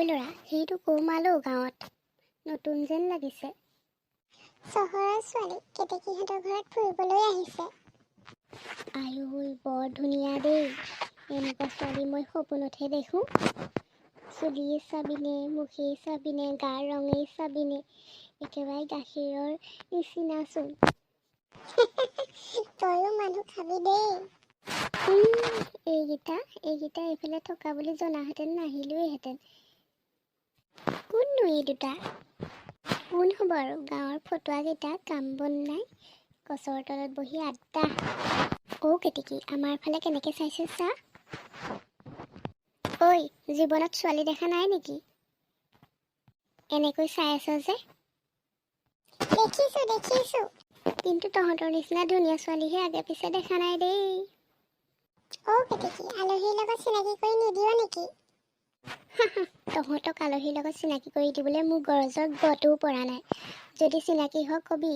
ঐ ল'ৰা, সেইটো কৌমালো গাঁৱত নতুন যেন লাগিছে। চহৰৰ ছোৱালী কেতেকীহঁতৰ ঘৰত ফুৰিবলৈ আহিছে। আয়ৈ বৰ ধুনীয়া দেই, এনেকুৱা ছোৱালী মই সপোনতহে দেখোঁ। চুলিয়ে চাবিনে, মুখেই চাবিনে, গাৰ ৰঙেই চাবিনে, একেবাৰে গাখীৰৰ নিচিনাচোন। তয়ো মানুহ খাবি দেই। এইকেইটা এইফালে থকা বুলি জনাহেঁতেন নাহিলোৱেহেঁতেন। কোননো এই দুটা? কোন হ'ব আৰু? গাঁৱৰ ফটুৱাকেইটা, কাম বন নাই, গছৰ তলত বহি আড্ডা। কেতেকী, আমাৰ ফালে কেনেকৈ চাইছে চা। ঐ, জীৱনত ছোৱালী দেখা নাই নেকি? এনেকৈ চাই আছ যে? দেখিছো। কিন্তু তহঁতৰ নিচিনা ধুনীয়া ছোৱালীহে আগে পিছে দেখা নাই দেই। কেতেকী, আলহীৰ লগত চিনাকি কৰি নিদিয় নেকি? তহঁতক আলহীৰ লগত চিনাকি কৰি দিবলৈ মোৰ গৰজৰ গটোও পৰা নাই। যদি চিনাকি হ কবি,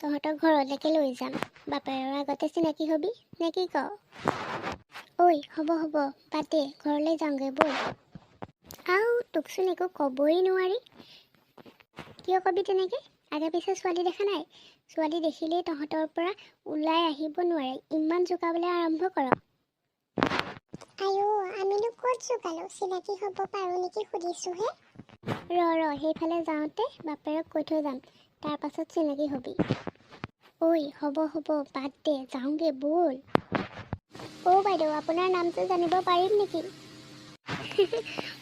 তহঁতৰ ঘৰলৈকে লৈ যাম। বাপেৰৰ আগতে চিনাকি হবি নে কি ক? হ'ব বাদ দে, ঘৰলৈ যাওঁগৈ ব'ল। তোকচোন একো ক'বই নোৱাৰি। কিয় কবি তেনেকৈ? আগে পিছে ছোৱালী দেখা নাই? ছোৱালী দেখিলেই তহঁতৰ পৰা ওলাই আহিব নোৱাৰে, ইমান জোকাবলৈ আৰম্ভ কৰ। আমিনো ক'ত জোকালো? চিনাকি হ'ব পাৰোঁ নেকি সুধিছোহে। সেইফালে যাওঁতে বাপেৰক কৈ থৈ যাম, তাৰ পাছত চিনাকি হবি। হ'ব বাদ দে, যাওঁগৈ ব'ল। বাইদেউ, আপোনাৰ নামটো জানিব পাৰিম নেকি?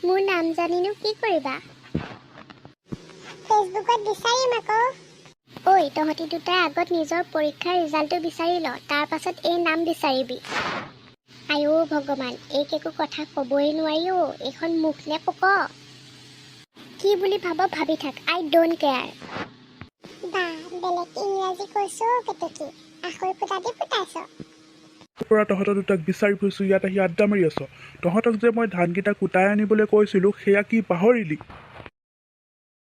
মোৰ নাম জানিনো কি কৰিবা? ফেচবুকত বিচাৰিম আকৌ। তহঁতি দুটাই আগত নিজৰ পৰীক্ষাৰ ৰিজাল্টটো বিচাৰি ল, তাৰ পাছত এই নাম বিচাৰিবি। ভগৱান, একো কথা ক'বই নোৱাৰি। এইখন মুখ নে পক? কি বুলি ভাবি থাক, আই ডোণ্ট কেয়াৰ। বেলেগ ইংৰাজী কৈছো কেতেকী, আখৈ ফুটাদি ফুটাইছ। পৰা তহঁতৰ দুটাক বিচাৰি ফুৰিছোঁ, ইয়াত আহি আড্ডা মাৰি আছ। তহঁতক যে মই ধানকেইটা কুটাই আনিবলৈ কৈছিলোঁ, সেয়া কি পাহৰিলি?